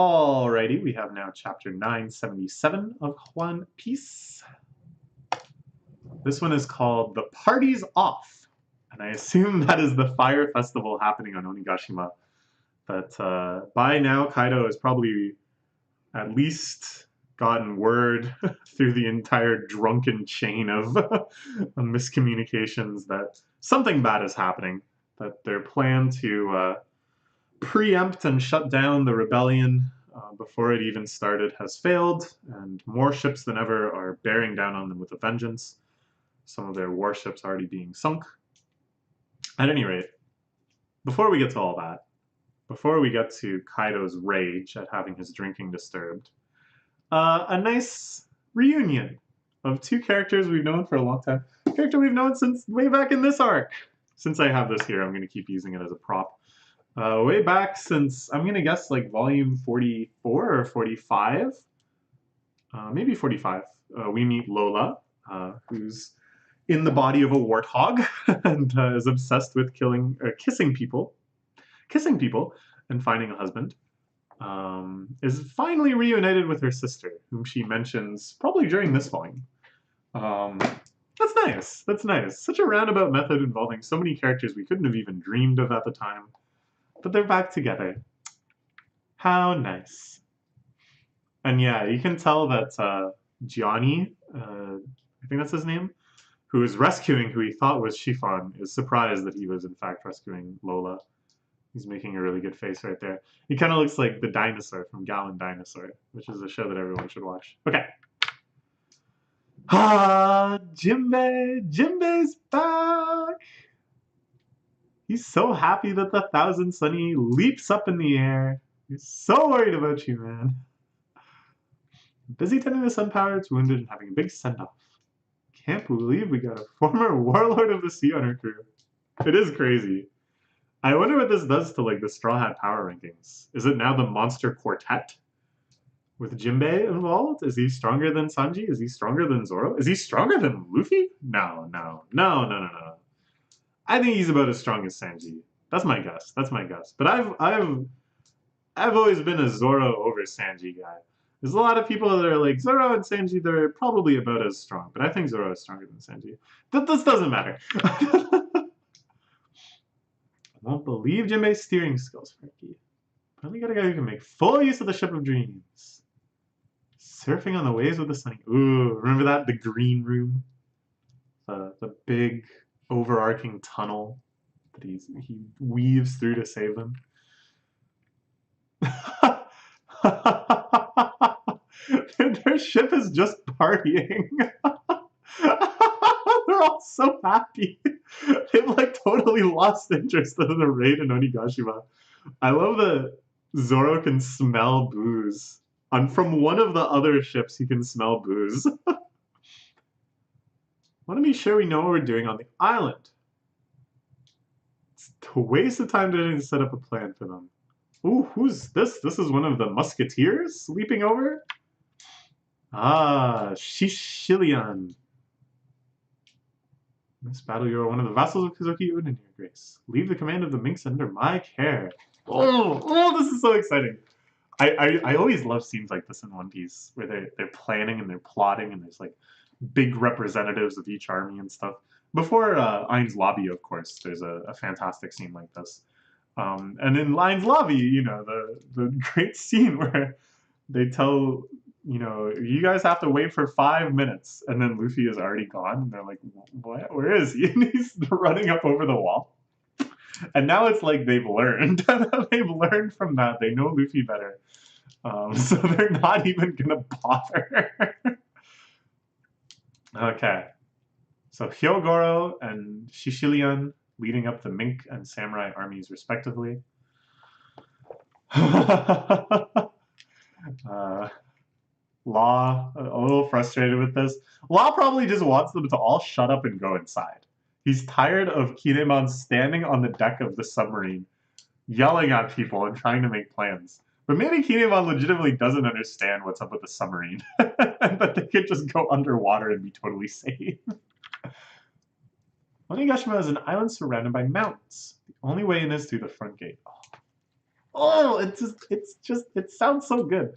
Alrighty, we have now chapter 977 of One Piece. This one is called The Party's Off, and I assume that is the fire festival happening on Onigashima. But by now, Kaido has probably at least gotten word through the entire drunken chain of miscommunications that something bad is happening, that their plan to preempt and shut down the rebellion before it even started has failed, and more ships than ever are bearing down on them with a vengeance. Some of their warships already being sunk. At any rate, before we get to all that, before we get to Kaido's rage at having his drinking disturbed, a nice reunion of two characters we've known for a long time. A character we've known since way back in this arc. Since I have this here, I'm going to keep using it as a prop. Way back since, I'm going to guess, like volume 44 or 45. Maybe 45. We meet Lola, who's in the body of a warthog and is obsessed with kissing people, and finding a husband. Is finally reunited with her sister, whom she mentions probably during this volume. That's nice. That's nice. Such a roundabout method involving so many characters we couldn't have even dreamed of at the time. But they're back together. How nice. And yeah, you can tell that Gianni, I think that's his name, who is rescuing who he thought was Chiffon, is surprised that he was in fact rescuing Lola. He's making a really good face right there. He kind of looks like the dinosaur from Gallon Dinosaur, which is a show that everyone should watch. Okay. Ah, Jinbei! Jinbei's back! He's so happy that the Thousand Sunny leaps up in the air. He's so worried about you, man. Busy tending the Sun Power, it's wounded and having a big send-off. Can't believe we got a former Warlord of the Sea on our crew. It is crazy. I wonder what this does to like the Straw Hat power rankings. Is it now the Monster Quartet? With Jinbei involved? Is he stronger than Sanji? Is he stronger than Zoro? Is he stronger than Luffy? No. I think he's about as strong as Sanji. That's my guess. But I've always been a Zoro over Sanji guy. There's a lot of people that are like Zoro and Sanji. They're probably about as strong, but I think Zoro is stronger than Sanji. This doesn't matter. I won't believe Jinbei's steering skills, Frankie. Finally got a guy who can make full use of the Ship of Dreams. Surfing on the waves with the sunny. Ooh, remember that? The green room? The big overarching tunnel that he weaves through to save them. Their ship is just partying. They're all so happy. They've like totally lost interest in the raid in Onigashima. I love that Zoro can smell booze. From one of the other ships, he can smell booze. Want to be sure we know what we're doing on the island. It's a waste of time to set up a plan for them. Ooh, who's this? This is one of the musketeers leaping over? Ah, Shishilian. In this battle, you are one of the vassals of Kazuki Unin, Your Grace. Leave the command of the Minks under my care. Oh, this is so exciting. I always love scenes like this in One Piece, where they're planning and they're plotting, and there's like big representatives of each army and stuff. Before Ainz Lobby, of course, there's a fantastic scene like this. And in Ainz Lobby, you know, the great scene where they tell, you know, you guys have to wait for 5 minutes, and then Luffy is already gone, and they're like, what? Where is he? And he's running up over the wall. And now it's like they've learned. They've learned from that. They know Luffy better. So they're not even going to bother. Okay. So Hyogoro and Shishilian leading up the Mink and Samurai armies respectively. Law, a little frustrated with this. Law probably just wants them to all shut up and go inside. He's tired of Kinemon standing on the deck of the submarine, yelling at people and trying to make plans. But maybe Kinemon legitimately doesn't understand what's up with the submarine, and that they could just go underwater and be totally safe. Onigashima is an island surrounded by mountains. The only way in is through the front gate. Oh. Oh, it sounds so good.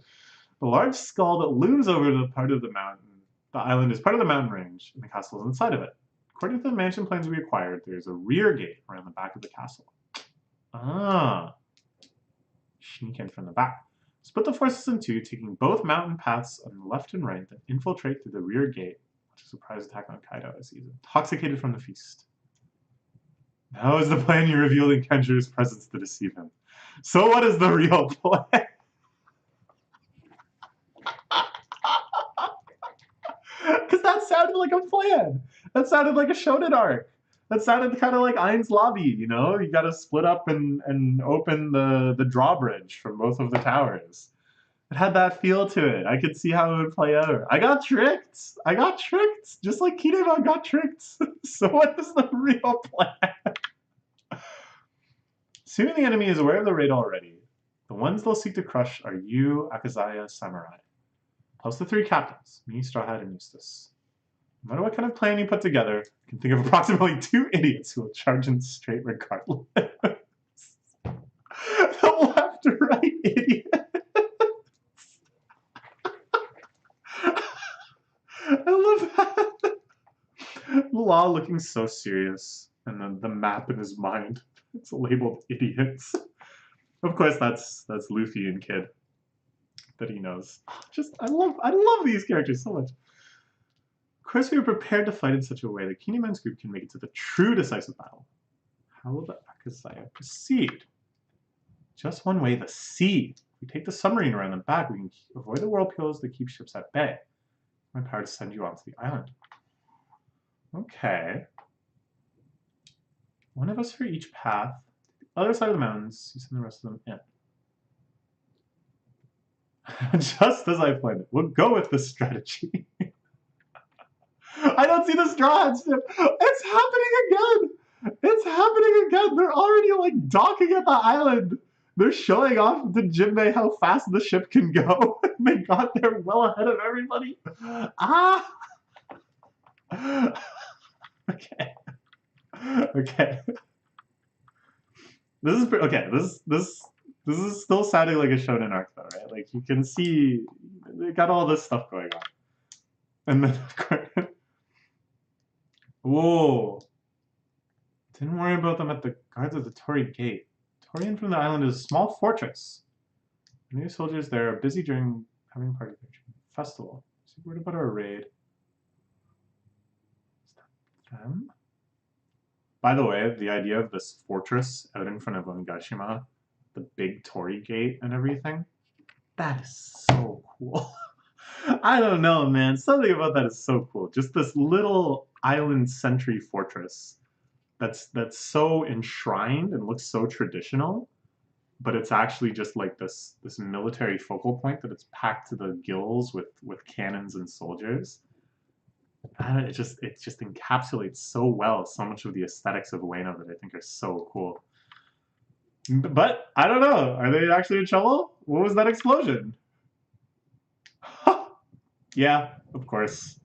The large skull that looms over the part of the mountain. The island is part of the mountain range, and the castle is inside of it. According to the mansion plans we acquired, there's a rear gate around the back of the castle. Ah, sneak in from the back. Split the forces in two, taking both mountain paths on the left and right, then infiltrate through the rear gate. Launch a surprise attack on Kaido as he's intoxicated from the feast. Now is the plan you revealed in Kenju's presence to deceive him. So what is the real plan? Because that sounded like a plan. That sounded like a shonen arc. That sounded kind of like Ain's Lobby, you know? You gotta split up and open the drawbridge from both of the towers. It had that feel to it. I could see how it would play out. I got tricked. I got tricked. Just like Kinema got tricked. So what is the real plan? Assuming the enemy is aware of the raid already, the ones they'll seek to crush are you, Akazaya, Samurai. Plus the three captains, me, Straw Hat, and Eustace. No matter what kind of plan you put together, you can think of approximately 2 idiots who will charge in straight regardless. The left-right idiot. I love that. Law looking so serious, and then the map in his mind, it's labeled idiots. Of course, that's Luffy and Kid that he knows. I love these characters so much. Of course, we are prepared to fight in such a way that Kineman's group can make it to the true decisive battle. How will the Akazaya proceed? Just one way, the sea. If we take the submarine around the back, we can avoid the whirlpools that keep ships at bay. My power to send you onto the island. Okay. One of us for each path. The other side of the mountains, you send the rest of them in. Just as I planned it. We'll go with this strategy. I don't see the Straw Hat ship. It's happening again. It's happening again. They're already like docking at the island. They're showing off to Jinbei how fast the ship can go. They got there well ahead of everybody. Ah. Okay. Okay. This is okay. This is still sounding like a shonen arc though, right? Like you can see they got all this stuff going on. And then whoa. Didn't worry about them at the guards of the Torii Gate. Torian from the island is a small fortress. The new soldiers there are busy during having a party festival. So what about our raid? Is that them? By the way, the idea of this fortress out in front of Onigashima, the big Torii Gate and everything, that is so cool. I don't know, man. Something about that is so cool. Just this little island sentry fortress that's so enshrined and looks so traditional, but it's actually just like this military focal point that it's packed to the gills with cannons and soldiers. And it just encapsulates so well so much of the aesthetics of Ueno that I think are so cool. But I don't know. Are they actually in trouble? What was that explosion? Yeah, of course.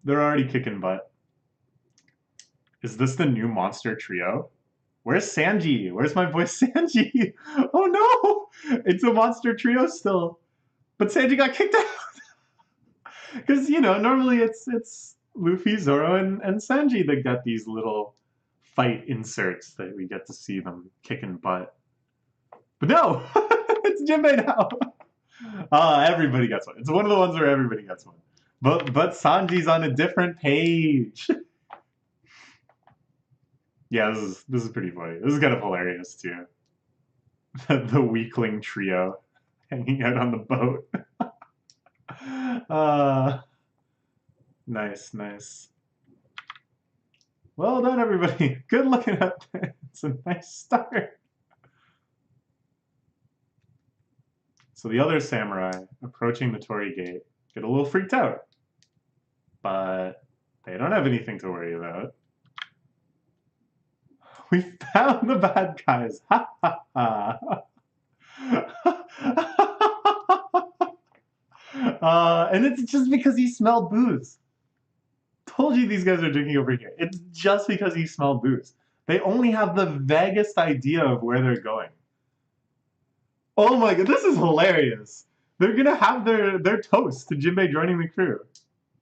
They're already kicking butt. Is this the new monster trio? Where's Sanji? Where's my boy Sanji? Oh no! It's a monster trio still. But Sanji got kicked out. Because, you know, normally it's Luffy, Zoro, and Sanji that get these little fight inserts that we get to see them kicking butt. But no! It's Jinbei now! Everybody gets one. It's one of the ones where everybody gets one. But Sanji's on a different page. Yeah, this is pretty funny. This is kind of hilarious too. The weakling trio hanging out on the boat. Nice. Well done, everybody. Good looking at that. It's a nice start. So the other samurai approaching the Torii Gate get a little freaked out. But they don't have anything to worry about. We found the bad guys. Ha ha ha. And it's just because he smelled booze. Told you these guys are drinking over here. It's just because he smelled booze. They only have the vaguest idea of where they're going. Oh my god, this is hilarious. They're gonna have their toast to Jinbei joining the crew.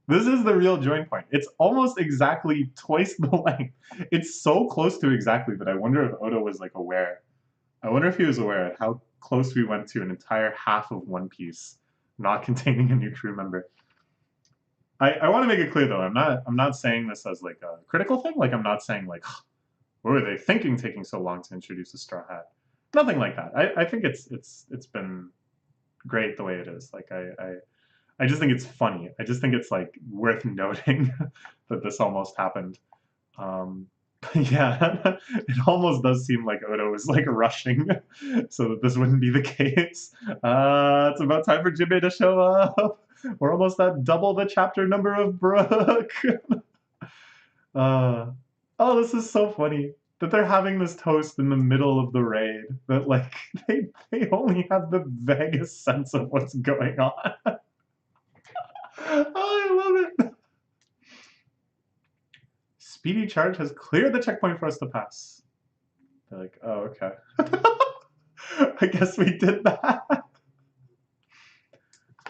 This is the real join point. It's almost exactly twice the length. It's so close to exactly that I wonder if Oda was like aware. I wonder if he was aware of how close we went to an entire half of One Piece not containing a new crew member. I want to make it clear though, I'm not saying this as like a critical thing. Like I'm not saying like what were they thinking taking so long to introduce a Straw Hat? Nothing like that. I think it's been great the way it is. Like I just think it's funny. I just think it's like worth noting that this almost happened. Yeah, it almost does seem like Oda was like rushing so that this wouldn't be the case. It's about time for Jinbei to show up. We're almost at double the chapter number of Brook. uh, oh, this is so funny that they're having this toast in the middle of the raid. That like they only have the vaguest sense of what's going on. Oh, I love it. Speedy Charge has cleared the checkpoint for us to pass. They're like, oh, okay. I guess we did that.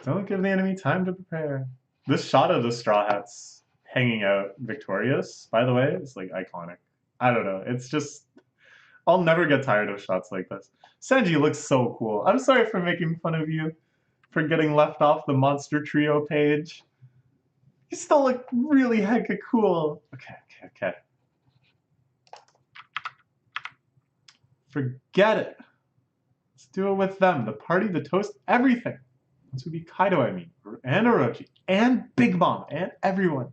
Don't give the enemy time to prepare. This shot of the Straw Hats hanging out victorious, by the way, is like iconic. I don't know. It's just, I'll never get tired of shots like this. Sanji looks so cool. I'm sorry for making fun of you for getting left off the Monster Trio page. You still look really hecka cool. Okay. Forget it. Let's do it with them. The party, the toast, everything. This would be Kaido, I mean, and Orochi, and Big Mom, and everyone.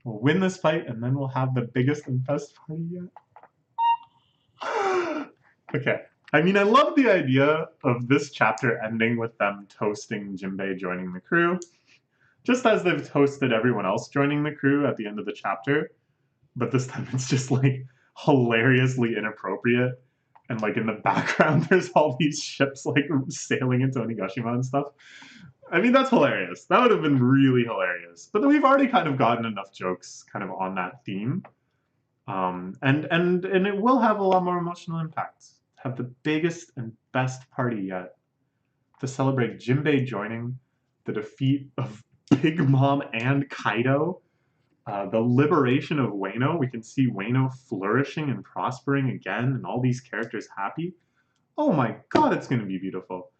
We'll win this fight, and then we'll have the biggest and best party yet. Okay. I mean, I love the idea of this chapter ending with them toasting Jinbei joining the crew, just as they've toasted everyone else joining the crew at the end of the chapter. But this time it's just like hilariously inappropriate. And like in the background, there's all these ships like sailing into Onigashima and stuff. I mean, that's hilarious. That would have been really hilarious. But we've already kind of gotten enough jokes kind of on that theme. And it will have a lot more emotional impact. Have the biggest and best party yet to celebrate Jinbei joining, the defeat of Big Mom and Kaido, the liberation of Wano. We can see Wano flourishing and prospering again, and all these characters happy. Oh my god, it's going to be beautiful.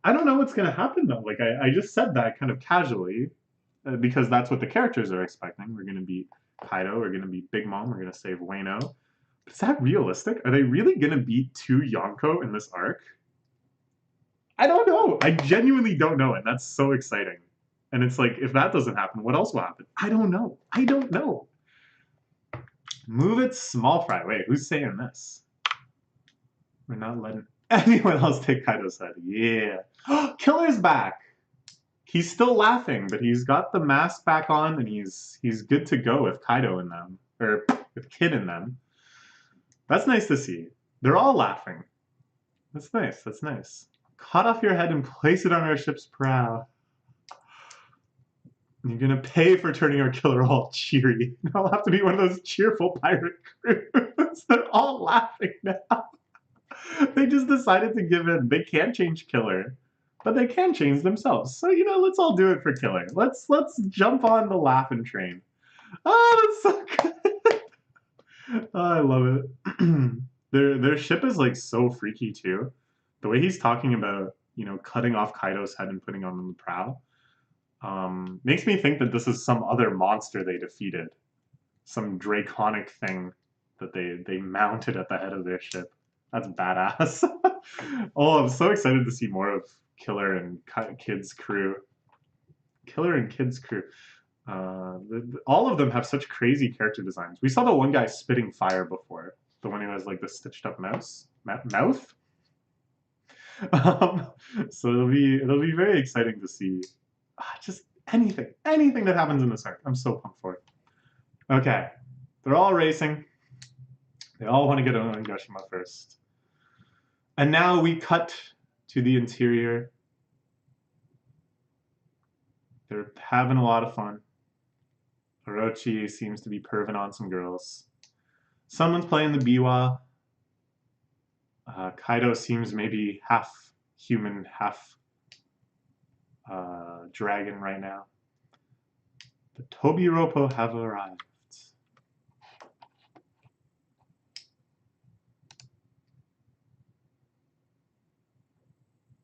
I don't know what's going to happen though. Like I just said that kind of casually because that's what the characters are expecting. We're going to beat Kaido. We're going to beat Big Mom. We're going to save Wano. But is that realistic? Are they really going to beat 2 Yonko in this arc? I don't know. I genuinely don't know, and that's so exciting. And it's like, if that doesn't happen, what else will happen? I don't know. I don't know. Move it, small fry. Wait, who's saying this? We're not letting anyone else take Kaido's head. Yeah. Killer's back. He's still laughing, but he's got the mask back on, and he's good to go with Kaido in them, or with Kid in them. That's nice to see. They're all laughing. That's nice. That's nice. Cut off your head and place it on our ship's prow. You're gonna pay for turning our killer all cheery. I'll have to be one of those cheerful pirate crews. They're all laughing now. They just decided to give in. They can't change Killer, but they can change themselves. So let's all do it for Killer. Let's jump on the laughing train. Oh, that's so good. Oh, I love it. Their ship is like so freaky too. The way he's talking about cutting off Kaido's head and putting on the prow. Makes me think that this is some other monster they defeated. Some draconic thing that they mounted at the head of their ship. That's badass. Oh, I'm so excited to see more of Killer and Kid's crew. Killer and Kid's crew. All of them have such crazy character designs. We saw the one guy spitting fire before. The one who has like the stitched up mouth. So it'll be very exciting to see just anything that happens in this arc. I'm so pumped for it. Okay, they're all racing. They all want to get on Onigashima first. And now we cut to the interior. They're having a lot of fun. Orochi seems to be perving on some girls. Someone's playing the biwa. Kaido seems maybe half human, half dragon right now. The Tobiropo have arrived.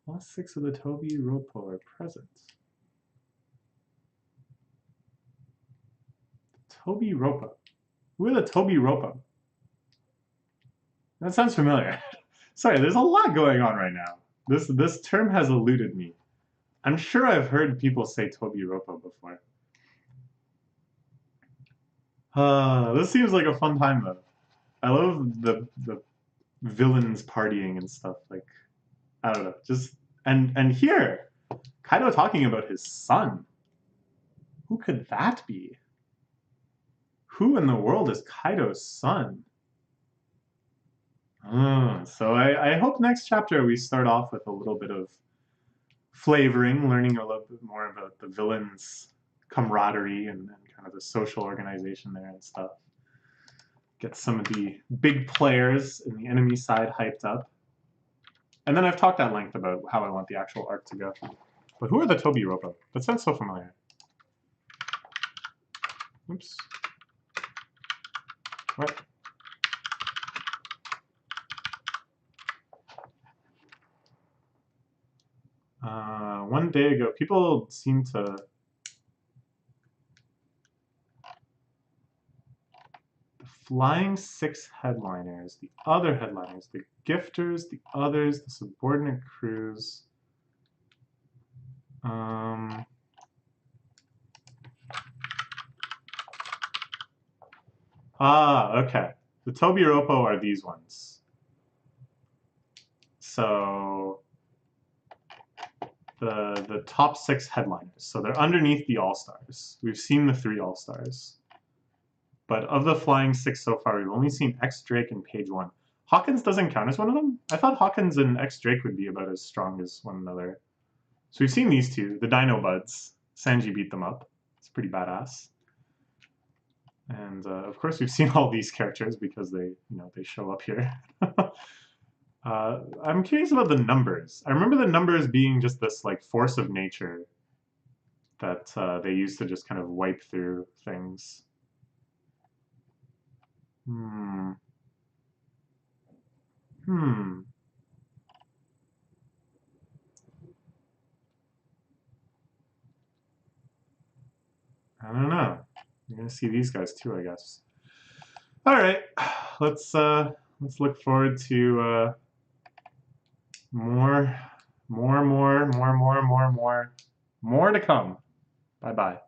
All 6 of the Tobiropo are present. Tobiropo. Who are the Tobiropo? That sounds familiar. Sorry, there's a lot going on right now. This term has eluded me. I'm sure I've heard people say Tobiropo before. This seems like a fun time though. I love the villains partying and stuff. Like, I don't know, just and here, Kaido talking about his son. Who could that be? Who in the world is Kaido's son? So I hope next chapter we start off with a little bit of flavoring, learning a little bit more about the villains' camaraderie and kind of the social organization there and stuff. Get some of the big players in the enemy side hyped up. And then I've talked at length about how I want the actual arc to go. But who are the Tobiropo? That sounds so familiar. Oops. What? One day ago, people seem to... The Flying Six headliners, the other headliners, the gifters, the others, the subordinate crews. Okay. The Tobiropo are these ones. So the top 6 headliners. So they're underneath the All-Stars. We've seen the 3 All-Stars. But of the Flying Six so far, we've only seen X Drake and Page 1. Hawkins doesn't count as one of them? I thought Hawkins and X Drake would be about as strong as one another. So we've seen these 2, the Dino Buds. Sanji beat them up. It's pretty badass. And of course, we've seen all these characters because they show up here. I'm curious about the numbers. I remember the numbers being just this like force of nature that they used to just kind of wipe through things. I don't know. You're gonna see these guys too, I guess. All right, let's look forward to more to come. Bye bye.